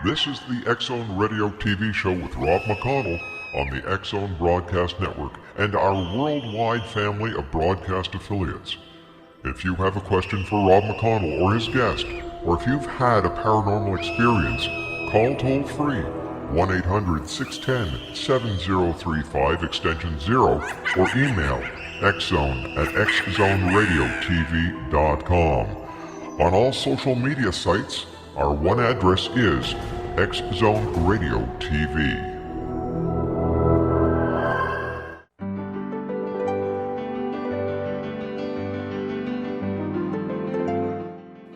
This is the X-Zone Radio TV show with Rob McConnell on the X-Zone Broadcast Network and our worldwide family of broadcast affiliates. If you have a question for Rob McConnell or his guest, or if you've had a paranormal experience, call toll-free 1-800-610-7035 extension 0 or email xzone@xzoneradiotv.com. On all social media sites, our one address is X-Zone Radio TV.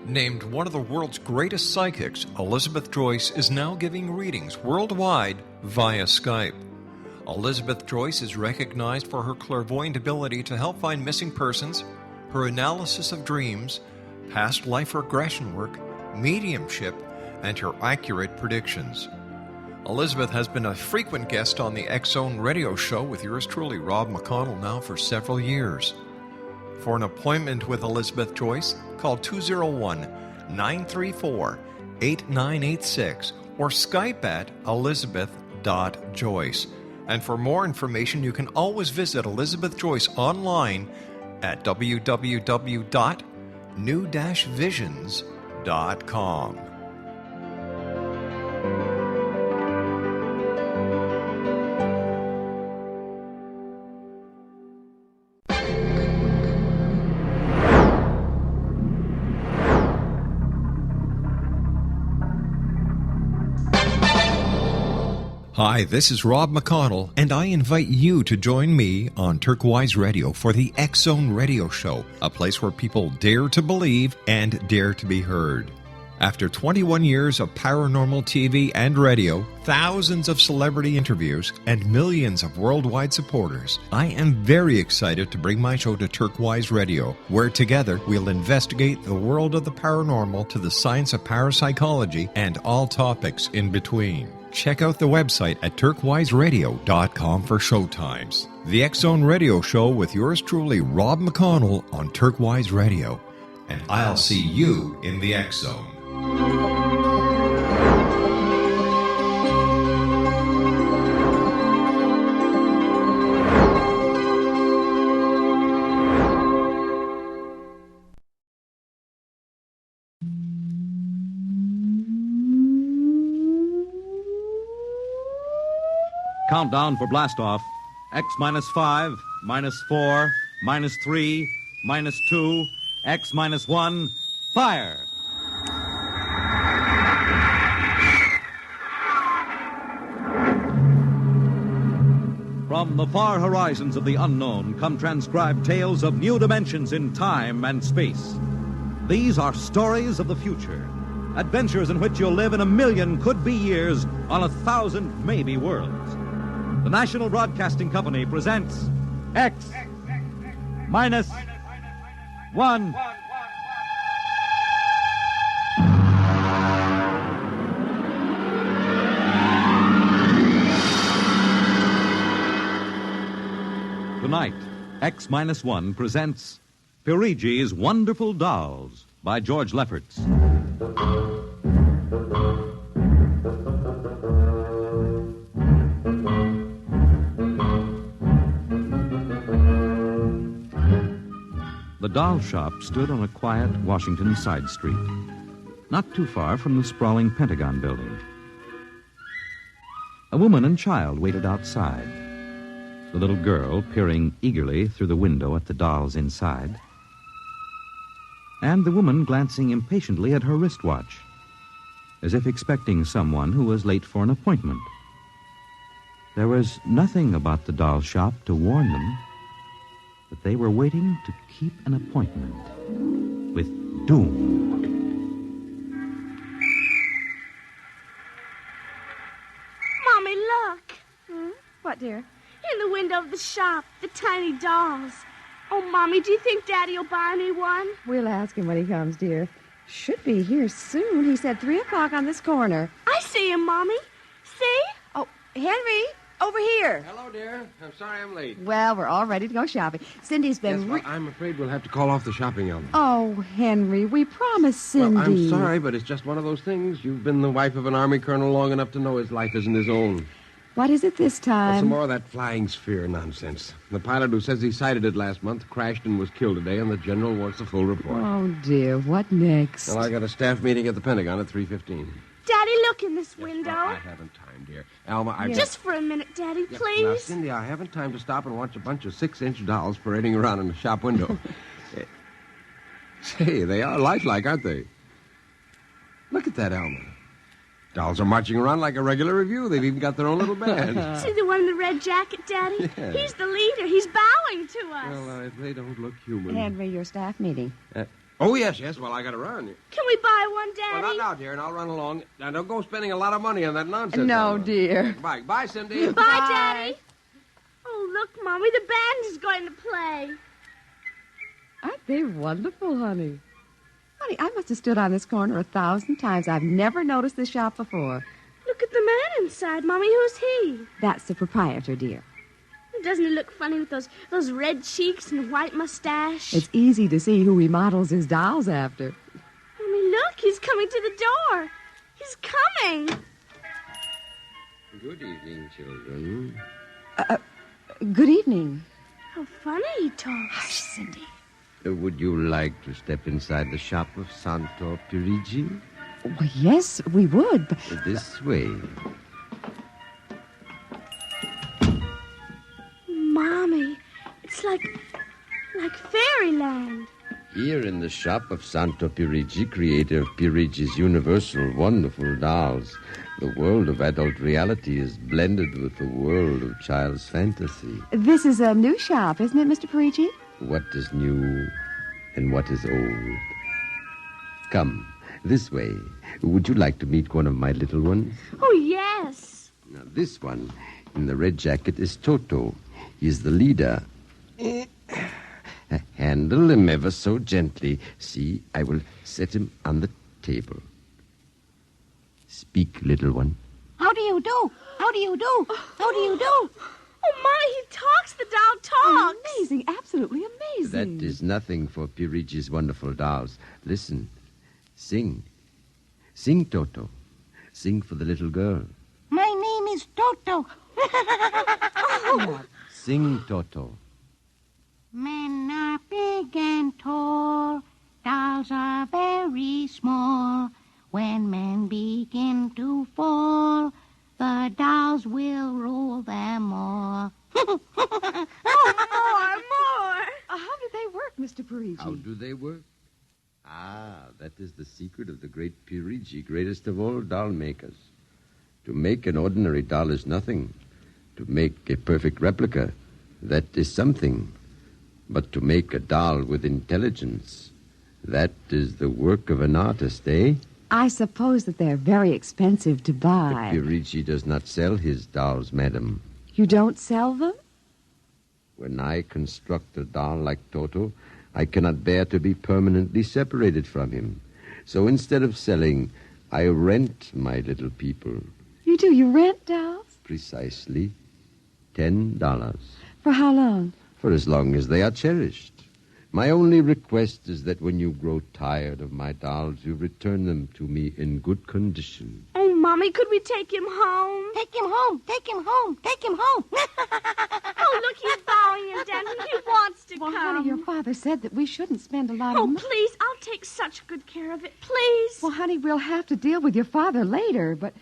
Named one of the world's greatest psychics, Elizabeth Joyce is now giving readings worldwide via Skype. Elizabeth Joyce is recognized for her clairvoyant ability to help find missing persons, her analysis of dreams, past life regression work, mediumship, and her accurate predictions. Elizabeth has been a frequent guest on the X-Zone Radio show with yours truly, Rob McConnell, now for several years. For an appointment with Elizabeth Joyce, call 201-934-8986 or Skype at elizabeth.joyce. And for more information, you can always visit Elizabeth Joyce online at www.new-visions.com. Hi, this is Rob McConnell, and I invite you to join me on Turquoise Radio for the X-Zone Radio Show, a place where people dare to believe and dare to be heard. After 21 years of paranormal TV and radio, thousands of celebrity interviews, and millions of worldwide supporters, I am very excited to bring my show to Turquoise Radio, where together we'll investigate the world of the paranormal to the science of parapsychology and all topics in between. Check out the website at turquoiseradio.com for showtimes. The X-Zone Radio Show with yours truly, Rob McConnell, on Turquoise Radio. And I'll see you in the X-Zone. Countdown for blastoff. X minus 5, minus 4, minus 3, minus 2, X minus 1, fire! From the far horizons of the unknown come transcribed tales of new dimensions in time and space. These are stories of the future. Adventures in which you'll live in 1,000,000 could-be years on 1,000 maybe worlds. The National Broadcasting Company presents X minus 1. Tonight, X minus 1 presents Pyrigi's Wonderful Dolls by George Lefferts. The doll shop stood on a quiet Washington side street, not too far from the sprawling Pentagon building. A woman and child waited outside, the little girl peering eagerly through the window at the dolls inside, and the woman glancing impatiently at her wristwatch, as if expecting someone who was late for an appointment. There was nothing about the doll shop to warn them that they were waiting to keep an appointment with doom. Mommy, look. What, dear? In the window of the shop, the tiny dolls. Oh, Mommy, do you think Daddy will buy me one? We'll ask him when he comes, dear. Should be here soon. He said 3 o'clock on this corner. I see him, Mommy. See? Oh, Henry! Over here. Hello, dear. I'm sorry I'm late. Well, we're all ready to go shopping. Cindy's been... Yes, well, I'm afraid we'll have to call off the shopping, Elma. Oh, Henry, we promised Cindy. Well, I'm sorry, but it's just one of those things. You've been the wife of an army colonel long enough to know his life isn't his own. What is it this time? Well, some more of that flying sphere nonsense. The pilot who says he sighted it last month crashed and was killed today, and the general wants a full report. Oh, dear. What next? Well, I got a staff meeting at the Pentagon at 3:15. Daddy, look in this window. Well, I haven't time, dear. Alma, I... Just for a minute, Daddy, Yeah, please. Now, Cindy, I haven't time to stop and watch a bunch of 6-inch dolls parading around in the shop window. Say, they are lifelike, aren't they? Look at that, Alma. Dolls are marching around like a regular review. They've even got their own little band. See the one in the red jacket, Daddy? Yeah. He's the leader. He's bowing to us. Well, if they don't look human. Henry, your staff meeting. Oh, yes. Well, I got to run. Can we buy one, Daddy? Well, not now, dear, and I'll run along. Now, don't go spending a lot of money on that nonsense. No, Alma. dear. Bye. Bye, Cindy. Bye, Daddy. Oh, look, Mommy, the band is going to play. Aren't they wonderful, honey? Honey, I must have stood on this corner 1,000 times. I've never noticed this shop before. Look at the man inside, Mommy. Who's he? That's the proprietor, dear. Doesn't he look funny with those red cheeks and white mustache? It's easy to see who he models his dolls after. Mommy, look, he's coming to the door. He's coming. Good evening, children. Good evening. How funny he talks. Hush, Cindy. Would you like to step inside the shop of Santo Perigi? Well, yes, we would, but... This way. Mommy, it's like fairyland. Here in the shop of Santo Perigi, creator of Pyrigi's universal wonderful dolls, the world of adult reality is blended with the world of child's fantasy. This is a new shop, isn't it, Mr. Perigi? What is new and what is old? Come, this way. Would you like to meet one of my little ones? Oh, yes. Now, this one in the red jacket is Toto. He is the leader. Handle him ever so gently. See, I will set him on the table. Speak, little one. How do you do? How do you do? How do you do? Oh, Mommy, he talks. The doll talks. Amazing, absolutely amazing. That is nothing for Pyrigi's wonderful dolls. Listen. Sing. Sing, Toto. Sing for the little girl. My name is Toto. Sing, Toto. Men are big and tall. Dolls are very small. When men begin to fall, the dolls will rule them all. More. How do they work, Mr. Perigi? How do they work? That is the secret of the great Pyrigi, greatest of all doll makers. To make an ordinary doll is nothing. To make a perfect replica, that is something. But to make a doll with intelligence, that is the work of an artist, eh? I suppose that they're very expensive to buy. Pyrigi does not sell his dolls, madam. You don't sell them? When I construct a doll like Toto, I cannot bear to be permanently separated from him. So instead of selling, I rent my little people. You do? You rent dolls? Precisely $10. For how long? For as long as they are cherished. My only request is that when you grow tired of my dolls, you return them to me in good condition. Oh, Mommy, could we take him home? Take him home. Take him home. Take him home. Oh, look, he's bowing and dancing. He wants to Well, come. honey, your father said that we shouldn't spend a lot Oh, of money. please, I'll take such good care of it. Please. Well, honey, we'll have to deal with your father later, but...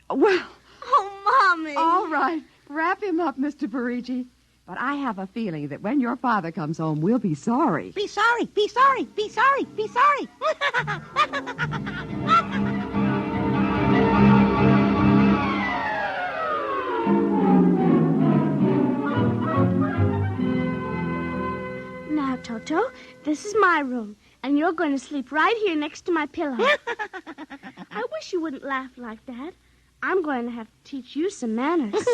Well, Oh, Mommy. all right. Wrap him up, Mr. Perigi. But I have a feeling that when your father comes home, we'll be sorry. Be sorry. Be sorry. Be sorry. Be sorry. Now, Toto, this is my room, and you're going to sleep right here next to my pillow. I wish you wouldn't laugh like that. I'm going to have to teach you some manners.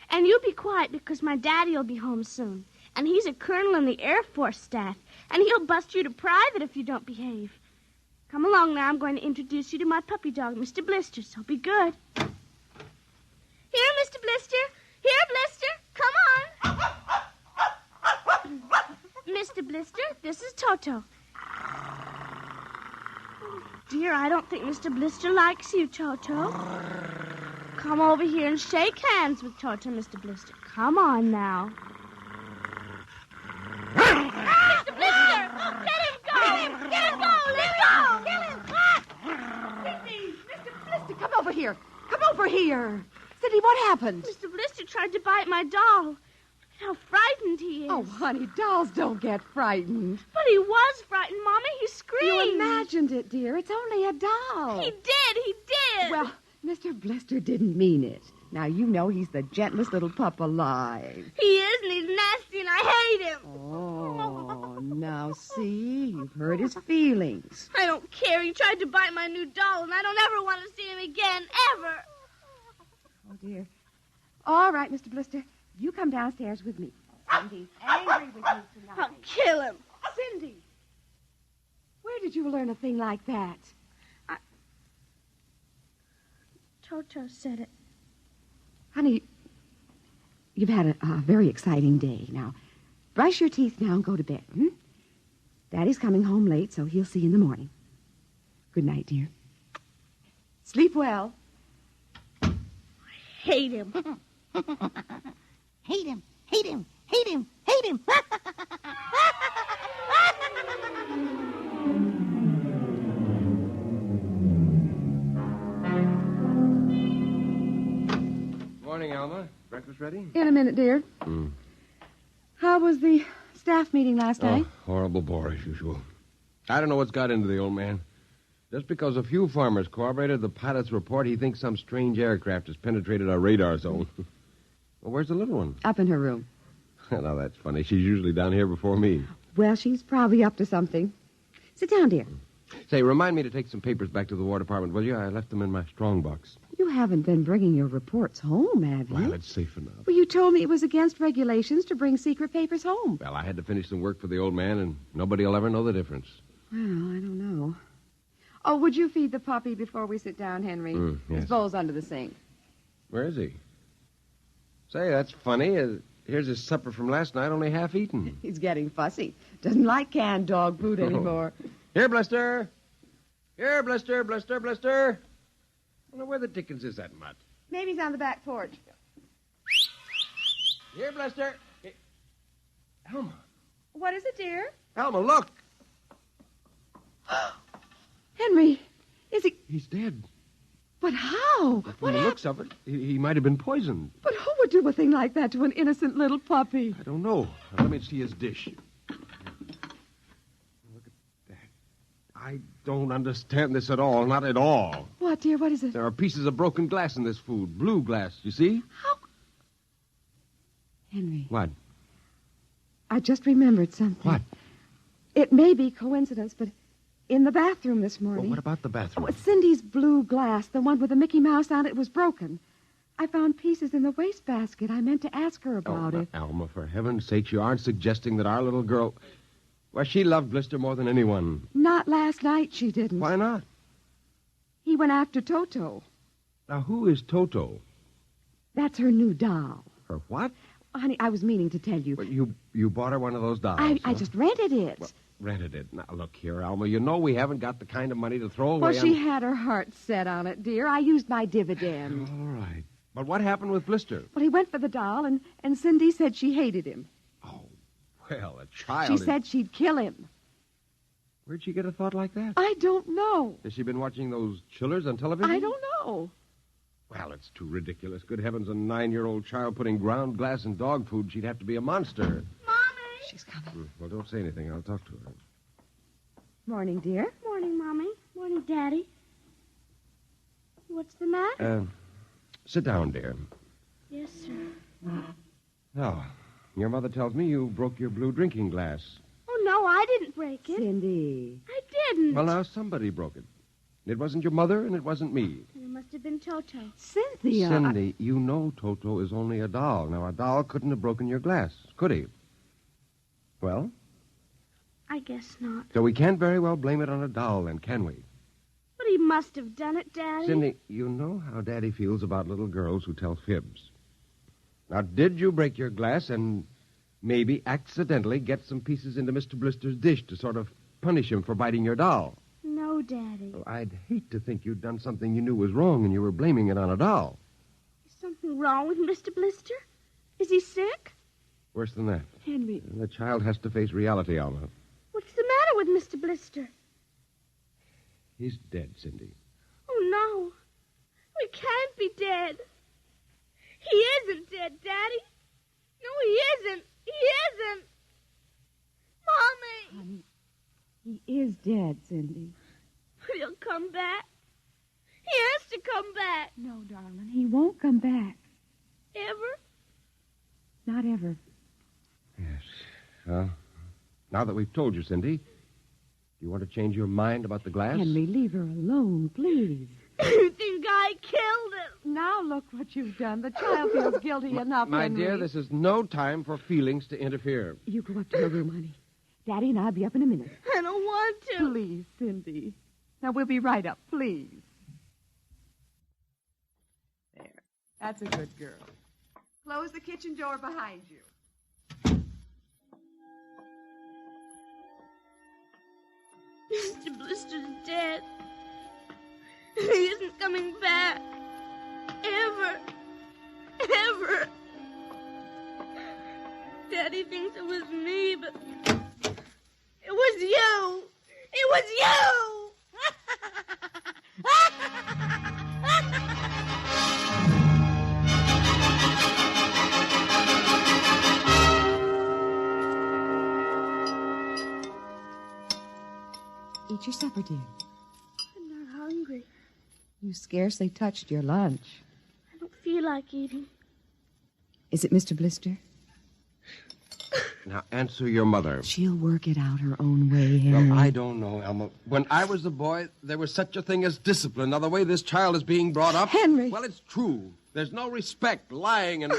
And you be quiet because my daddy will be home soon. And he's a colonel in the Air Force staff. And he'll bust you to private if you don't behave. Come along now. I'm going to introduce you to my puppy dog, Mr. Blister, so be good. Blister. Here, Blister. Come on. Mr. Blister, this is Toto. Dear, I don't think Mr. Blister likes you, Toto. Come over here and shake hands with Toto, Mr. Blister. Come on now. Mr. Blister! Let him go! Let him go! Let him go! Kill him! Cindy! Mr. Blister, come over here. Come over here. Cindy, what happened? Mr. Blister tried to bite my doll. Look at how frightened he is. Oh, honey, dolls don't get frightened. But he was frightened, Mommy. He screamed. You imagined it, dear. It's only a doll. He did. Well, Mr. Blister didn't mean it. Now, you know he's the gentlest little pup alive. He is, and he's nasty, and I hate him. Oh, now see, you've hurt his feelings. I don't care. He tried to bite my new doll, and I don't ever want to see him again, ever. Oh, dear. All right, Mr. Blister, you come downstairs with me. Cindy's angry with you tonight. I'll kill him. Cindy, where did you learn a thing like that? Toto said it. Honey, you've had a very exciting day. Now, brush your teeth now and go to bed, Daddy's coming home late, so he'll see you in the morning. Good night, dear. Sleep well. Hate him. Hate him, hate him, hate him, hate him. Morning, Alma. Breakfast ready? In a minute, dear. How was the staff meeting last night? Horrible bore as usual. I don't know what's got into the old man. Just because a few farmers corroborated the pilot's report, he thinks some strange aircraft has penetrated our radar zone. Well, where's the little one? Up in her room. Now, that's funny. She's usually down here before me. Well, she's probably up to something. Sit down, dear. Say, remind me to take some papers back to the War Department, will you? I left them in my strong box. You haven't been bringing your reports home, have you? Well, it's safe enough. Well, you told me it was against regulations to bring secret papers home. Well, I had to finish some work for the old man, and nobody will ever know the difference. Well, I don't know. Oh, would you feed the puppy before we sit down, Henry? Yes. His bowl's under the sink. Where is he? Say, that's funny. Here's his supper from last night, only half eaten. He's getting fussy. Doesn't like canned dog food anymore. Here, Blister. Here, Blister, Blister, Blister. I wonder where the dickens is that mutt? Maybe he's on the back porch. Here, Blister. Hey. Alma. What is it, dear? Alma, look. Henry, is he... He's dead. But how? From the looks of it, he might have been poisoned. But who would do a thing like that to an innocent little puppy? I don't know. Let me see his dish. Look at that. I don't understand this at all. Not at all. What, dear? What is it? There are pieces of broken glass in this food. Blue glass, you see? How? Henry. What? I just remembered something. What? It may be coincidence, but in the bathroom this morning... Well, what about the bathroom? Oh, Cindy's blue glass, the one with the Mickey Mouse on it, was broken. I found pieces in the wastebasket. I meant to ask her about it. Alma, for heaven's sake, you aren't suggesting that our little girl... Well, she loved Blister more than anyone. Not last night, she didn't. Why not? He went after Toto. Now, who is Toto? That's her new doll. Her what? Honey, I was meaning to tell you. Well, you bought her one of those dolls, I huh? just rented it. Well, rented it. Now, look here, Alma. You know we haven't got the kind of money to throw away Well, she had her heart set on it, dear. I used my dividend. All right. But what happened with Blister? Well, he went for the doll, and Cindy said she hated him. Oh, well, a child... She said she'd kill him. Where'd she get a thought like that? I don't know. Has she been watching those chillers on television? I don't know. Well, it's too ridiculous. Good heavens, a 9-year-old child putting ground glass in dog food. She'd have to be a monster. Mommy! She's coming. Well, don't say anything. I'll talk to her. Morning, dear. Morning, Mommy. Morning, Daddy. What's the matter? Sit down, dear. Yes, sir. Now, your mother tells me you broke your blue drinking glass. Oh, no, I didn't break it. Cindy. I didn't. Well, now, somebody broke it. It wasn't your mother, and it wasn't me. It must have been Toto. Cynthia. Cindy, you know Toto is only a doll. Now, a doll couldn't have broken your glass, could he? Well? I guess not. So we can't very well blame it on a doll, then, can we? But he must have done it, Daddy. Cindy, you know how Daddy feels about little girls who tell fibs. Now, did you break your glass and maybe accidentally get some pieces into Mr. Blister's dish to sort of punish him for biting your doll? No, Daddy. Well, I'd hate to think you'd done something you knew was wrong and you were blaming it on a doll. Is something wrong with Mr. Blister? Is he sick? Worse than that. Henry. The child has to face reality, Alma. What's the matter with Mr. Blister? He's dead, Cindy. Oh, no. We can't be dead. He isn't dead, Daddy. No, he isn't. He isn't. Mommy. Honey, he is dead, Cindy. But he'll come back. He has to come back. No, darling, he won't come back. Ever? Not ever. Yes. Well, now that we've told you, Cindy, do you want to change your mind about the glass? Henry, leave her alone, please. You think I killed him? Now look what you've done. The child feels guilty enough, My Henry. dear, this is no time for feelings to interfere. You go up to your room, honey. Daddy and I'll be up in a minute. I don't want to. Please, Cindy. Now, we'll be right up, please. There. That's a good girl. Close the kitchen door behind you. Mr. Blister's dead. He isn't coming back. Ever. Ever. Daddy thinks it was me, but it was you. It was you. Eat your supper, dear. I'm not hungry. You scarcely touched your lunch. I don't feel like eating. Is it Mr. Blister? Now, answer your mother. She'll work it out her own way, Henry. Well, I don't know, Elma. When I was a boy, there was such a thing as discipline. Now, the way this child is being brought up... Henry! Well, it's true. There's no respect, lying, and...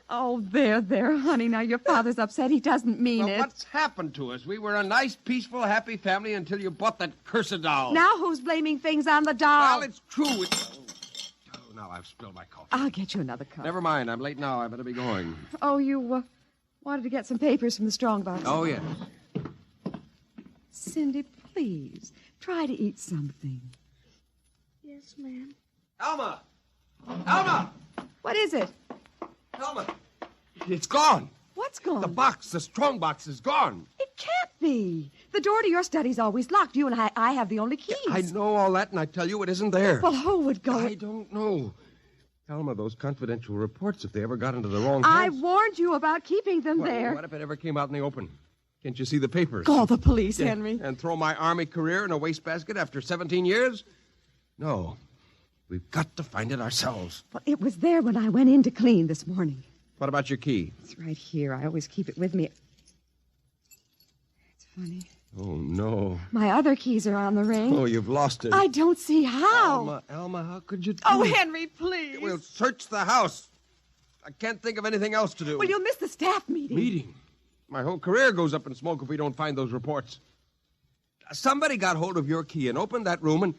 Oh, there, honey. Now, your father's upset. He doesn't mean it. What's happened to us? We were a nice, peaceful, happy family until you bought that cursed doll. Now who's blaming things on the doll? Well, it's true. Oh, now I've spilled my coffee. I'll get you another cup. Never mind. I'm late now. I better be going. Oh, you wanted to get some papers from the strongbox. Oh, yes. Cindy, please, try to eat something. Yes, ma'am. Elma! Elma! What is it? Elma! It's gone. What's gone? The box, the strong box, is gone. It can't be. The door to your study's always locked. You and I have the only keys. I know all that, and I tell you it isn't there. Well, who would go? I don't know. Elma, those confidential reports, if they ever got into the wrong I hands... warned you about keeping them there. What if it ever came out in the open? Can't you see the papers? Call the police, Yeah, Henry. And throw my Army career in a wastebasket after 17 years? No. We've got to find it ourselves. Well, it was there when I went in to clean this morning. What about your key? It's right here. I always keep it with me. It's funny. Oh, no. My other keys are on the ring. Oh, you've lost it. I don't see how. Alma, how could you do Oh, it? Henry, please. We'll search the house. I can't think of anything else to do. Well, you'll miss the staff meeting. Meeting? My whole career goes up in smoke if we don't find those reports. Somebody got hold of your key and opened that room and...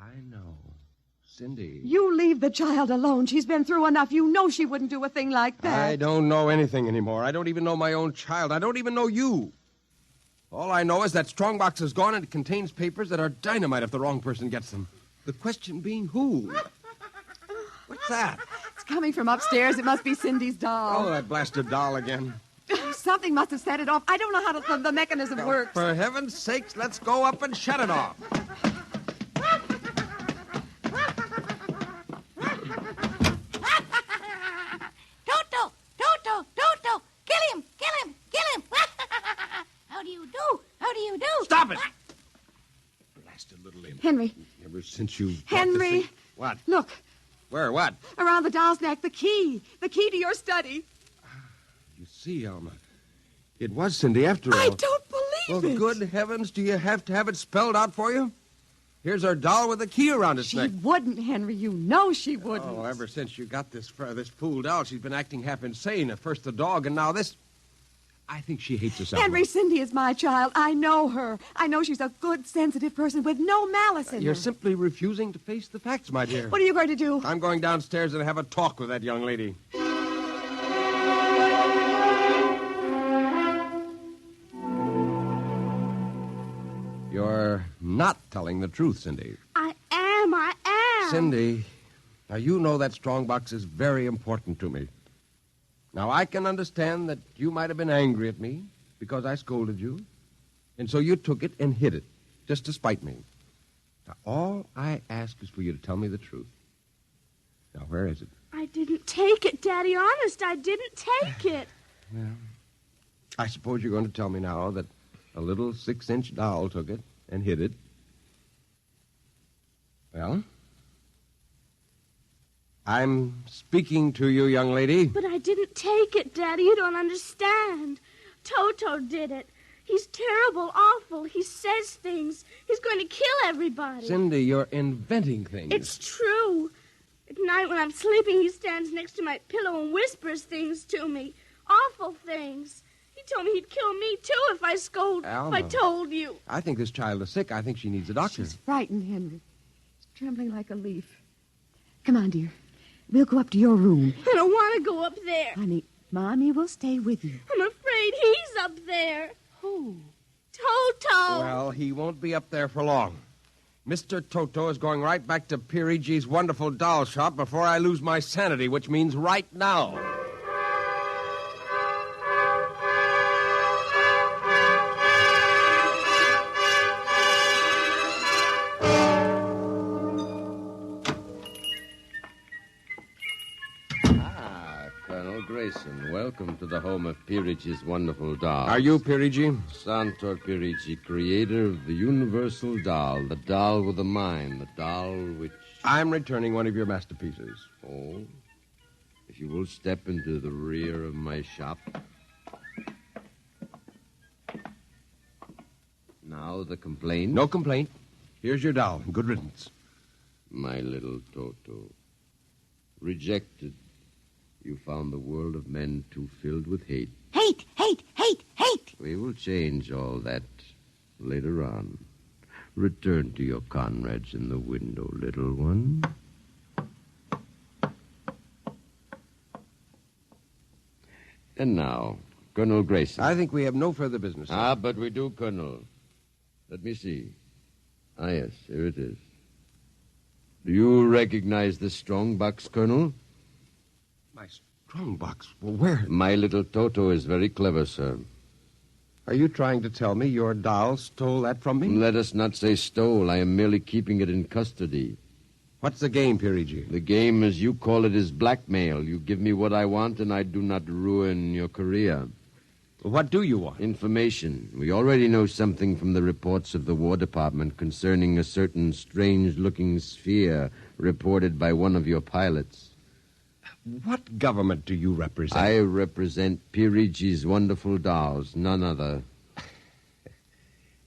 I know. Cindy. You leave the child alone. She's been through enough. You know she wouldn't do a thing like that. I don't know anything anymore. I don't even know my own child. I don't even know you. All I know is that strongbox is gone and it contains papers that are dynamite if the wrong person gets them. The question being who? What's that? It's coming from upstairs. It must be Cindy's doll. Oh, that blasted doll again. Something must have set it off. I don't know how the mechanism works. For heaven's sakes, let's go up and shut it off. Toto, kill him. How do you do? Stop it! Blasted little imp. Henry. Ever since you... Henry. What? Look, Where? What? around the doll's neck, the key. The key to your study. You see, Alma, it was Cindy after all. I don't believe Well, it. good heavens, do you have to have it spelled out for you? Here's our doll with a key around its She neck. wouldn't, Henry. You know she wouldn't. Oh, ever since you got this fool doll, she's been acting half insane. At first the dog, and now this. I think she hates us, Alma. Henry, Cindy is my child. I know her. I know she's a good, sensitive person with no malice in You're her. simply refusing to face the facts, my dear. What are you going to do? I'm going downstairs and have a talk with that young lady. You're not telling the truth, Cindy. I am. Cindy, now you know that strongbox is very important to me. Now, I can understand that you might have been angry at me because I scolded you, and so you took it and hid it, just to spite me. Now, all I ask is for you to tell me the truth. Now, where is it? I didn't take it, Daddy. Honest, I didn't take it. Well, I suppose you're going to tell me now that a little 6-inch doll took it and hid it. Well, I'm speaking to you, young lady. But I didn't take it, Daddy. You don't understand. Toto did it. He's terrible, awful. He says things. He's going to kill everybody. Cindy, you're inventing things. It's true. At night when I'm sleeping, he stands next to my pillow and whispers things to me. Awful things. He told me he'd kill me, too, if I Alma, if I told you. I think this child is sick. I think she needs a doctor. She's frightened, Henry. She's trembling like a leaf. Come on, dear. We'll go up to your room. I don't want to go up there. Honey, Mommy will stay with you. I'm afraid he's up there. Who? Toto. Well, he won't be up there for long. Mr. Toto is going right back to Pyrigi's wonderful doll shop before I lose my sanity, which means right now. Colonel Grayson, welcome to the home of Pyrigi's wonderful doll. Are you Pyrigi? Santor Pyrigi, creator of the universal doll, the doll with a mind, the doll which... I'm returning one of your masterpieces. Oh, if you will step into the rear of my shop. Now the complaint. No complaint. Here's your doll. Good riddance. My little Toto. Rejected. You found the world of men too filled with hate. Hate, hate, hate, hate. We will change all that later on. Return to your comrades in the window, little one. And now, Colonel Grayson. I think we have no further business. But we do, Colonel. Let me see. Yes, here it is. Do you recognize this strong box, Colonel? My strongbox. Well, where? My little Toto is very clever, sir. Are you trying to tell me your doll stole that from me? Let us not say stole. I am merely keeping it in custody. What's the game, Perigi? The game, as you call it, is blackmail. You give me what I want, and I do not ruin your career. What do you want? Information. We already know something from the reports of the War Department concerning a certain strange-looking sphere reported by one of your pilots. What government do you represent? I represent Pyrigi's wonderful dolls, none other.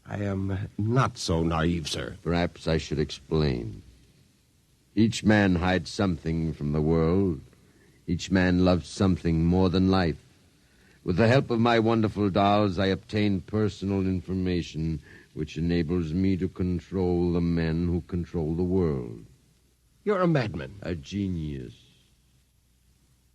I am not so naive, sir. Perhaps I should explain. Each man hides something from the world. Each man loves something more than life. With the help of my wonderful dolls, I obtain personal information which enables me to control the men who control the world. You're a madman. A genius.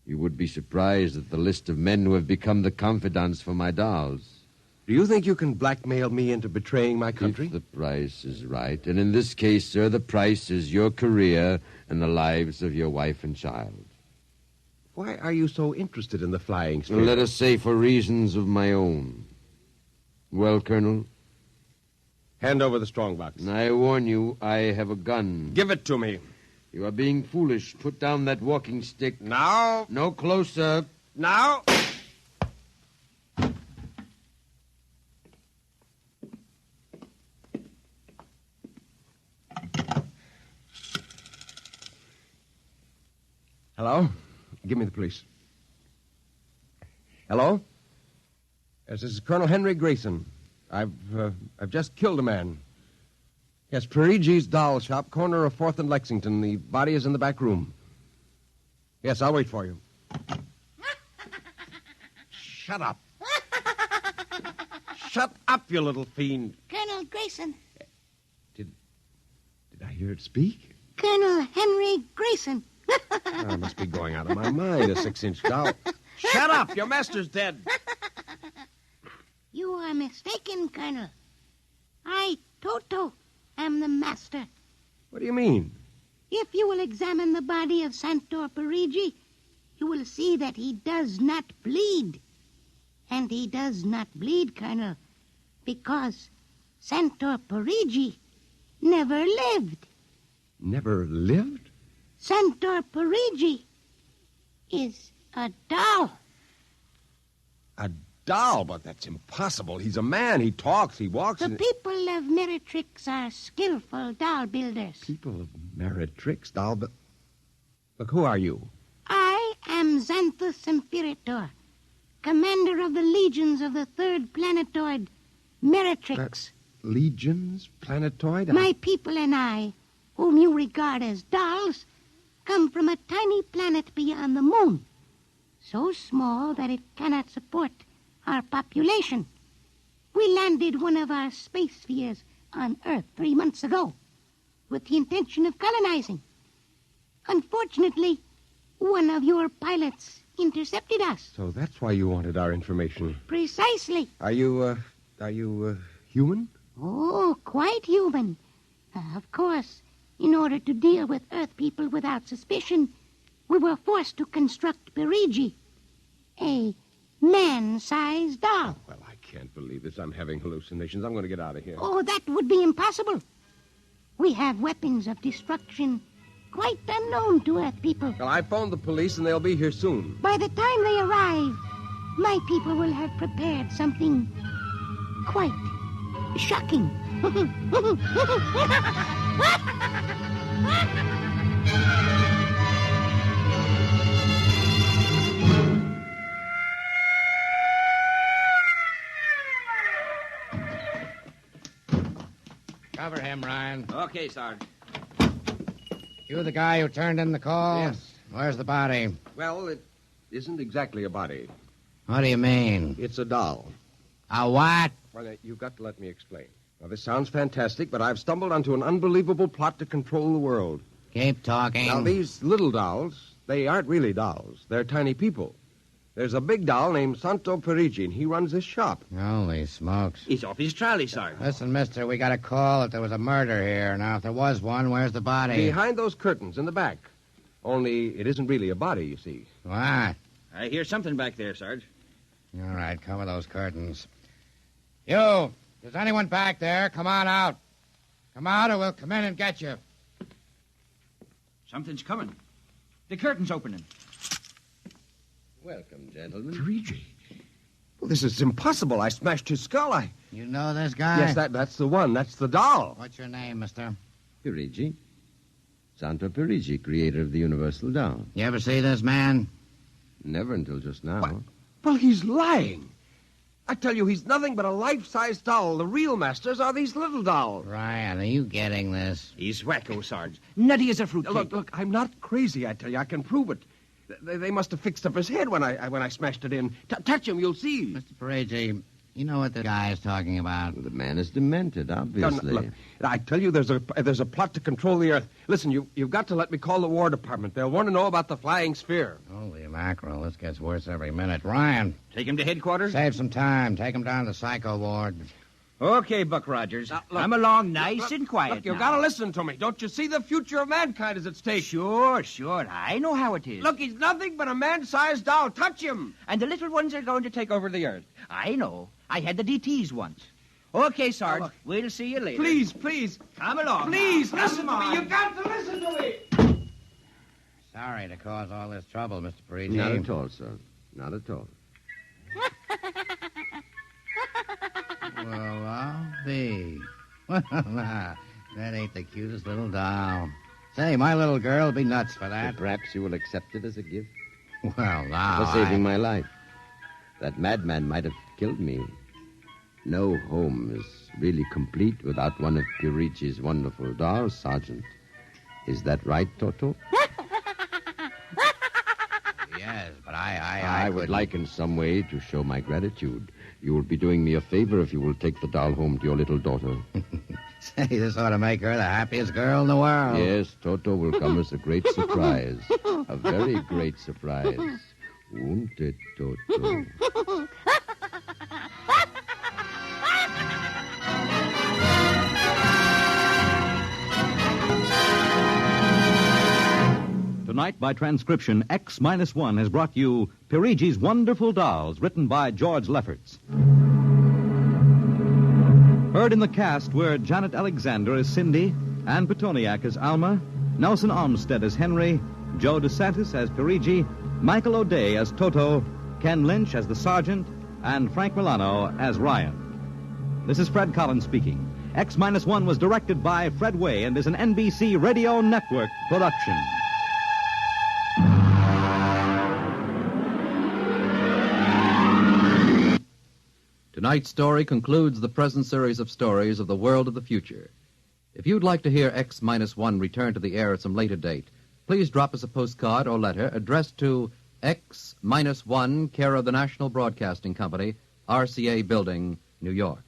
You would be surprised at the list of men who have become the confidants for my dolls. Do you think you can blackmail me into betraying my country? If the price is right. And in this case, sir, the price is your career and the lives of your wife and child. Why are you so interested in the flying sphere? Let us say for reasons of my own. Well, Colonel? Hand over the strongbox. I warn you, I have a gun. Give it to me. You are being foolish. Put down that walking stick. Now. No closer. Now. Hello? Give me the police. Hello? Yes, this is Colonel Henry Grayson. I've just killed a man. Yes, Perigi's doll shop, corner of 4th and Lexington. The body is in the back room. Yes, I'll wait for you. Shut up. Shut up, you little fiend. Colonel Grayson. Did I hear it speak? Colonel Henry Grayson. I must be going out of my mind, a 6-inch doll. Shut up! Your master's dead. You are mistaken, Colonel. I Toto am the master. What do you mean? If you will examine the body of Santor Perigi, you will see that he does not bleed. And he does not bleed, Colonel, because Santor Perigi never lived. Never lived? Santor Perigi is a doll. A doll? But that's impossible. He's a man. He talks. He walks. The people of Meritrix are skillful doll builders. People of Meritrix, doll, but... Look, who are you? I am Xanthus Imperator, commander of the legions of the third planetoid, Meritrix. Legions? Planetoid? My people and I, whom you regard as dolls, come from a tiny planet beyond the moon, so small that it cannot support our population. We landed one of our space spheres on Earth 3 months ago with the intention of colonizing. Unfortunately, one of your pilots intercepted us. So that's why you wanted our information. Precisely. Are you human? Oh, quite human. Of course, in order to deal with Earth people without suspicion, we were forced to construct Perigi, a man-sized doll. Oh, well, I can't believe this. I'm having hallucinations. I'm going to get out of here. Oh, that would be impossible. We have weapons of destruction quite unknown to Earth people. Well, I phoned the police, and they'll be here soon. By the time they arrive, my people will have prepared something quite shocking. Cover him, Ryan. Okay, Sarge. You the guy who turned in the call? Yes. Where's the body? Well, it isn't exactly a body. What do you mean? It's a doll. A what? Well, you've got to let me explain. Now, this sounds fantastic, but I've stumbled onto an unbelievable plot to control the world. Keep talking. Now, these little dolls, they aren't really dolls. They're tiny people. There's a big doll named Santo Perigi, and he runs this shop. Holy smokes. He's off his trolley, Sarge. Listen, mister, we got a call that there was a murder here. Now, if there was one, where's the body? Behind those curtains in the back. Only it isn't really a body, you see. What? I hear something back there, Sarge. All right, cover those curtains. You, is anyone back there? Come on out. Come out or we'll come in and get you. Something's coming. The curtain's opening. Welcome, gentlemen. Perigi? Well, this is impossible. I smashed his skull. You know this guy? Yes, that's the one. That's the doll. What's your name, mister? Perigi. Santo Perigi, creator of the Universal Doll. You ever see this man? Never until just now. What? Well, he's lying. I tell you, he's nothing but a life-size doll. The real masters are these little dolls. Ryan, are you getting this? He's wacko, Sarge. Nutty as a fruitcake. Look, I'm not crazy, I tell you. I can prove it. They must have fixed up his head when I smashed it in. Touch him, you'll see. Mr. Perigi, you know what the guy is talking about. The man is demented, obviously. No, look, I tell you, there's a plot to control the Earth. Listen, you've got to let me call the War Department. They'll want to know about the flying sphere. Holy mackerel, this gets worse every minute. Ryan, Take him to headquarters? save some time. Take him down to the psycho ward. Okay, Buck Rogers. Look, I'm along nice and quiet Look, you've now. got to listen to me. Don't you see the future of mankind is at stake? Sure. I know how it is. Look, he's nothing but a man-sized doll. Touch him. And the little ones are going to take over the Earth. I know. I had the DTs once. Okay, Sarge. look. We'll see you later. Please. Come along. Please, now. listen Come to me. on. You've got to listen to me. Sorry to cause all this trouble, Mr. Perigi. Not at all, sir. Not at all. Well, I'll be. Well, that ain't the cutest little doll. Say, my little girl will be nuts for that. Perhaps you will accept it as a gift Well, now. for saving my life. That madman might have killed me. No home is really complete without one of Pirigi's wonderful dolls, Sergeant. Is that right, Toto? Yes, but I would like in some way to show my gratitude. You will be doing me a favor if you will take the doll home to your little daughter. Say, this ought to make her the happiest girl in the world. Yes, Toto will come as a great surprise. A very great surprise. Won't it, Toto? Tonight, by transcription, X-1 has brought you Perigi's Wonderful Dolls, written by George Lefferts. Heard in the cast were Janet Alexander as Cindy, Ann Petoniak as Alma, Nelson Olmsted as Henry, Joe DeSantis as Perigi, Michael O'Day as Toto, Ken Lynch as the Sergeant, and Frank Milano as Ryan. This is Fred Collins speaking. X-1 was directed by Fred Way and is an NBC Radio Network production. Tonight's story concludes the present series of stories of the world of the future. If you'd like to hear X-1 return to the air at some later date, please drop us a postcard or letter addressed to X-1, care of the National Broadcasting Company, RCA Building, New York.